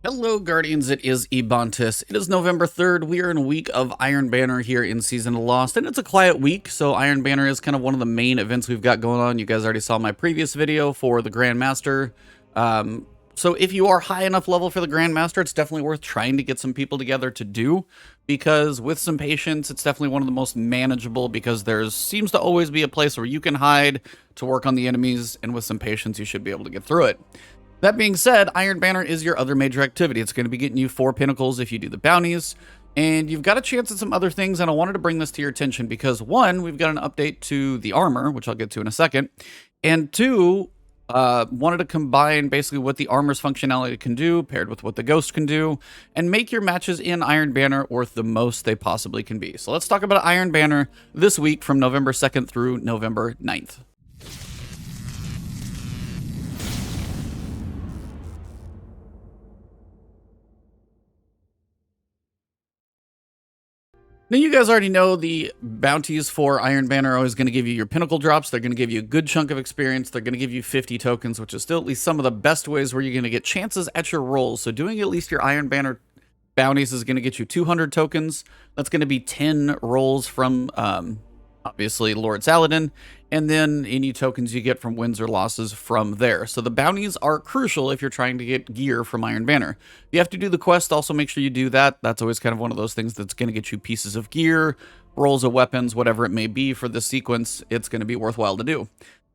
Hello, Guardians. It is Ebontis. It is November 3rd. We are in a week of Iron Banner here in Season of Lost, and it's a quiet week, so Iron Banner is kind of one of the main events we've got going on. You guys already saw my previous video for the Grandmaster. So if you are high enough level for the Grandmaster, it's definitely worth trying to get some people together to do, because with some patience, it's definitely one of the most manageable, because there seems to always be a place where you can hide to work on the enemies, and with some patience, you should be able to get through it. That being said, Iron Banner is your other major activity. It's going to be getting you 4 Pinnacles if you do the bounties, and you've got a chance at some other things, and I wanted to bring this to your attention because, 1, we've got an update to the armor, which I'll get to in a second, and 2, wanted to combine basically what the armor's functionality can do paired with what the Ghost can do, and make your matches in Iron Banner worth the most they possibly can be. So let's talk about Iron Banner this week from November 2nd through November 9th. Now, you guys already know the bounties for Iron Banner are always going to give you your Pinnacle drops. They're going to give you a good chunk of experience. They're going to give you 50 tokens, which is still at least some of the best ways where you're going to get chances at your rolls. So doing at least your Iron Banner bounties is going to get you 200 tokens. That's going to be 10 rolls from, obviously, Lord Saladin, and then any tokens you get from wins or losses from there. So the bounties are crucial if you're trying to get gear from Iron Banner. You have to do the quest, also make sure you do that. That's always kind of one of those things that's going to get you pieces of gear, rolls of weapons, whatever it may be for this sequence. It's going to be worthwhile to do.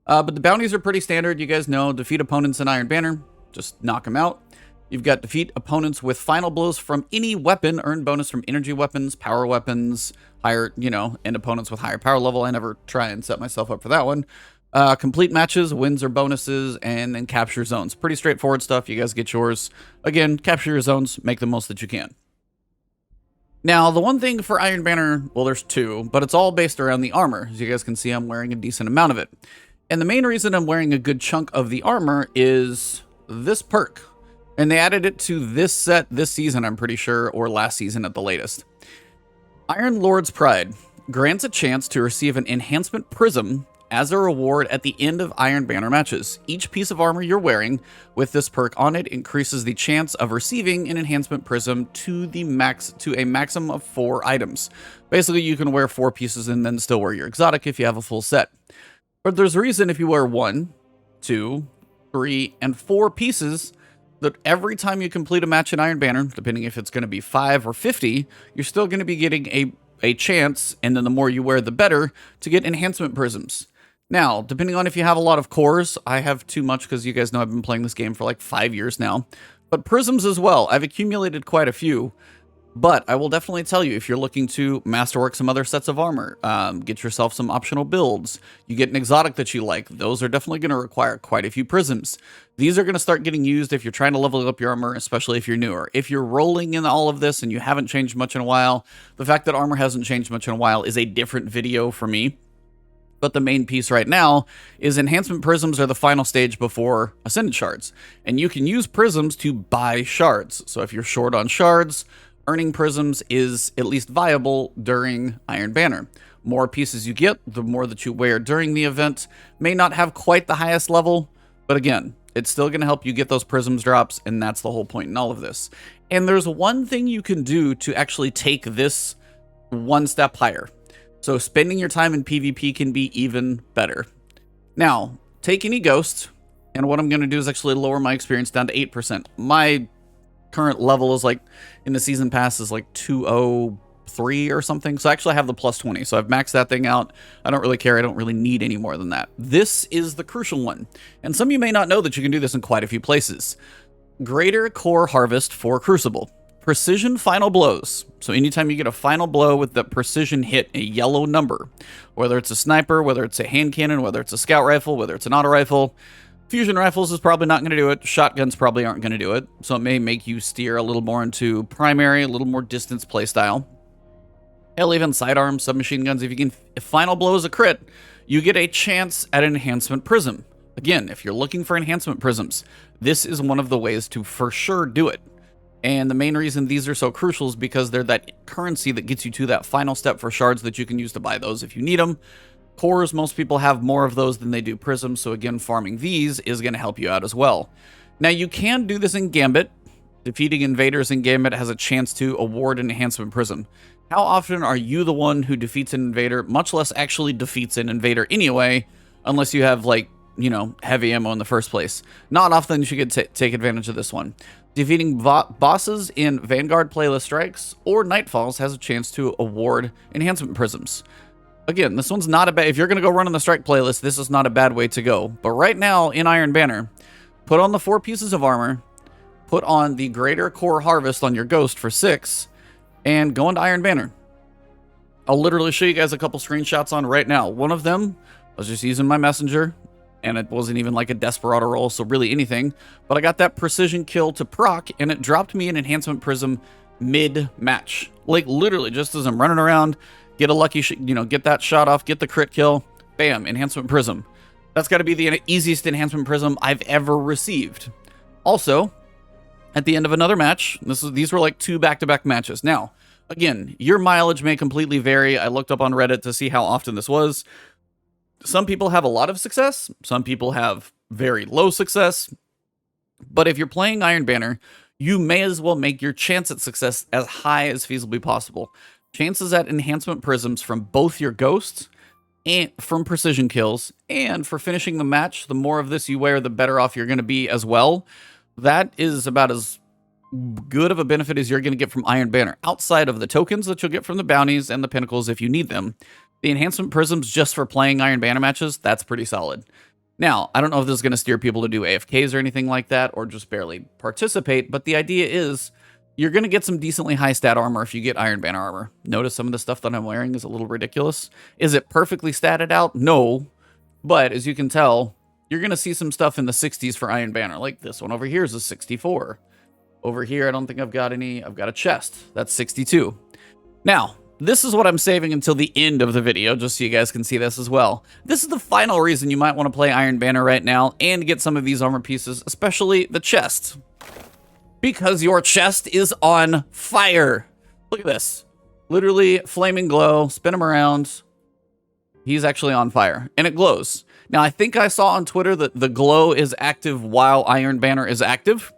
But the bounties are pretty standard. You guys know, defeat opponents in Iron Banner, just knock them out. You've got defeat opponents with final blows from any weapon, earn bonus from energy weapons, power weapons, higher, and opponents with higher power level. I never try and set myself up for that one. Complete matches, wins or bonuses, and then capture zones. Pretty straightforward stuff. You guys get yours. Again, capture your zones, make the most that you can. Now, the one thing for Iron Banner, well, there's 2, but it's all based around the armor. As you guys can see, I'm wearing a decent amount of it. And the main reason I'm wearing a good chunk of the armor is this perk. And they added it to this set this season, I'm pretty sure, or last season at the latest. Iron Lord's Pride grants a chance to receive an Enhancement Prism as a reward at the end of Iron Banner matches. Each piece of armor you're wearing with this perk on it increases the chance of receiving an Enhancement Prism to a maximum of 4 items. Basically, you can wear 4 pieces and then still wear your exotic if you have a full set. But there's a reason if you wear 1, 2, 3, and 4 pieces, that every time you complete a match in Iron Banner, depending if it's going to be 5 or 50, you're still going to be getting a chance, and then the more you wear, the better, to get Enhancement Prisms. Now, depending on if you have a lot of cores, I have too much because you guys know I've been playing this game for like 5 years now, but Prisms as well. I've accumulated quite a few, but I will definitely tell you, if you're looking to masterwork some other sets of armor, get yourself some optional builds, you get an exotic that you like, those are definitely going to require quite a few prisms. These are going to start getting used if you're trying to level up your armor, especially if you're newer. If you're rolling in all of this and you haven't changed much in a while, the fact that armor hasn't changed much in a while is a different video for me. But the main piece right now is Enhancement Prisms are the final stage before Ascended Shards. And you can use Prisms to buy shards. So if you're short on shards, earning Prisms is at least viable during Iron Banner. More pieces you get, the more that you wear during the event. May not have quite the highest level, but again, it's still going to help you get those Prisms drops, and that's the whole point in all of this. And there's one thing you can do to actually take this one step higher. So spending your time in PvP can be even better. Now, take any Ghost, and what I'm going to do is actually lower my experience down to 8%. My current level is like, in the season pass, is like 203 or something. So actually I have the plus 20. So I've maxed that thing out. I don't really care. I don't really need any more than that. This is the crucial one. And some of you may not know that you can do this in quite a few places. Greater Core Harvest for Crucible. Precision Final Blows. So anytime you get a final blow with the precision hit, a yellow number, whether it's a sniper, whether it's a hand cannon, whether it's a scout rifle, whether it's an auto rifle, fusion rifles is probably not going to do it. Shotguns probably aren't going to do it. So it may make you steer a little more into primary, a little more distance playstyle. Hell, even sidearms, submachine guns. If final blow is a crit, you get a chance at an Enhancement Prism. Again, if you're looking for Enhancement Prisms, this is one of the ways to for sure do it. And the main reason these are so crucial is because they're that currency that gets you to that final step for shards that you can use to buy those if you need them. Cores, most people have more of those than they do prisms, so again, farming these is going to help you out as well. Now, you can do this in Gambit. Defeating invaders in Gambit has a chance to award an Enhancement Prism. How often are you the one who defeats an invader, much less actually defeats an invader anyway, unless you have, like, you know, heavy ammo in the first place? Not often you should take advantage of this one. Defeating bosses in Vanguard playlist strikes or Nightfalls has a chance to award Enhancement Prisms. Again, this one's not a bad... If you're going to go run on the strike playlist, this is not a bad way to go. But right now, in Iron Banner, put on the 4 pieces of armor, put on the Greater Core Harvest on your Ghost for 6, and go into Iron Banner. I'll literally show you guys a couple screenshots on right now. One of them, I was just using my messenger, and it wasn't even like a Desperado roll, so really anything. But I got that precision kill to proc, and it dropped me an Enhancement Prism mid-match. Like, literally, just as I'm running around, get a lucky, get that shot off, get the crit kill, bam, Enhancement Prism. That's got to be the easiest Enhancement Prism I've ever received. Also, at the end of another match, these were like 2 back-to-back matches. Now, again, your mileage may completely vary. I looked up on Reddit to see how often this was. Some people have a lot of success. Some people have very low success. But if you're playing Iron Banner, you may as well make your chance at success as high as feasibly possible. Chances at Enhancement Prisms from both your Ghosts and from precision kills, and for finishing the match, the more of this you wear, the better off you're going to be as well. That is about as good of a benefit as you're going to get from Iron Banner, outside of the tokens that you'll get from the bounties and the pinnacles if you need them. The Enhancement Prisms just for playing Iron Banner matches, that's pretty solid. Now, I don't know if this is going to steer people to do AFKs or anything like that, or just barely participate, but the idea is you're going to get some decently high stat armor if you get Iron Banner armor. Notice some of the stuff that I'm wearing is a little ridiculous. Is it perfectly statted out? No. But as you can tell, you're going to see some stuff in the 60s for Iron Banner. Like this one over here is a 64. Over here, I don't think I've got any. I've got a chest. That's 62. Now, this is what I'm saving until the end of the video, just so you guys can see this as well. This is the final reason you might want to play Iron Banner right now and get some of these armor pieces, especially the chest. Because your chest is on fire. Look at this. Literally flaming glow. Spin him around. He's actually on fire. And it glows. Now, I think I saw on Twitter that the glow is active while Iron Banner is active.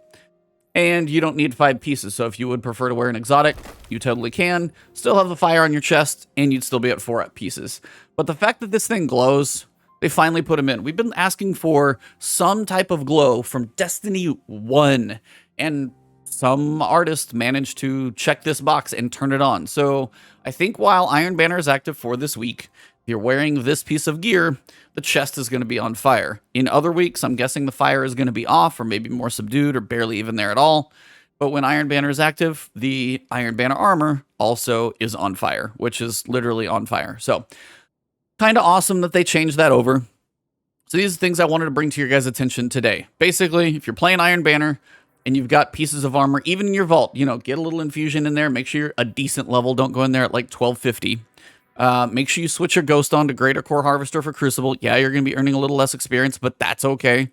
And you don't need 5 pieces. So if you would prefer to wear an exotic, you totally can. Still have the fire on your chest, and you'd still be at 4 pieces. But the fact that this thing glows, they finally put him in. We've been asking for some type of glow from Destiny 1. And some artists managed to check this box and turn it on. So I think while Iron Banner is active for this week, if you're wearing this piece of gear, the chest is going to be on fire. In other weeks, I'm guessing the fire is going to be off or maybe more subdued or barely even there at all. But when Iron Banner is active, the Iron Banner armor also is on fire, which is literally on fire. So kind of awesome that they changed that over. So these are things I wanted to bring to your guys' attention today. Basically, if you're playing Iron Banner and you've got pieces of armor, even in your vault, get a little infusion in there. Make sure you're a decent level. Don't go in there at like 1250. Make sure you switch your Ghost on to Greater Core Harvester for Crucible. Yeah, you're going to be earning a little less experience, but that's okay.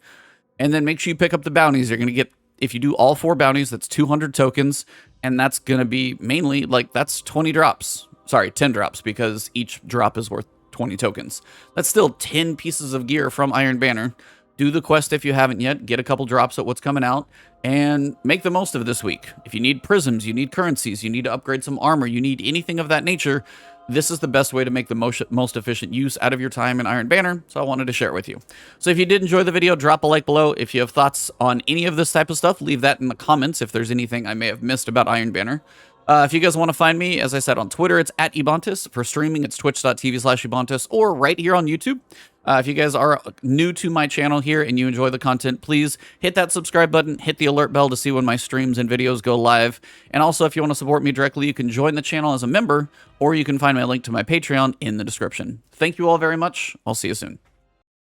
And then make sure you pick up the bounties. You're going to get, if you do all 4 bounties, that's 200 tokens. And that's going to be mainly, like, that's 20 drops. Sorry, 10 drops, because each drop is worth 20 tokens. That's still 10 pieces of gear from Iron Banner. Do the quest if you haven't yet. Get a couple drops at what's coming out. And make the most of this week. If you need prisms, you need currencies, you need to upgrade some armor, you need anything of that nature, this is the best way to make the most efficient use out of your time in Iron Banner, so I wanted to share it with you. So if you did enjoy the video, drop a like below. If you have thoughts on any of this type of stuff, leave that in the comments if there's anything I may have missed about Iron Banner. If you guys want to find me, as I said, on Twitter, it's at Ebontis. For streaming, it's twitch.tv/Ebontis, or right here on YouTube. If you guys are new to my channel here and you enjoy the content, please hit that subscribe button, hit the alert bell to see when my streams and videos go live. And also, if you want to support me directly, you can join the channel as a member, or you can find my link to my Patreon in the description. Thank you all very much. I'll see you soon.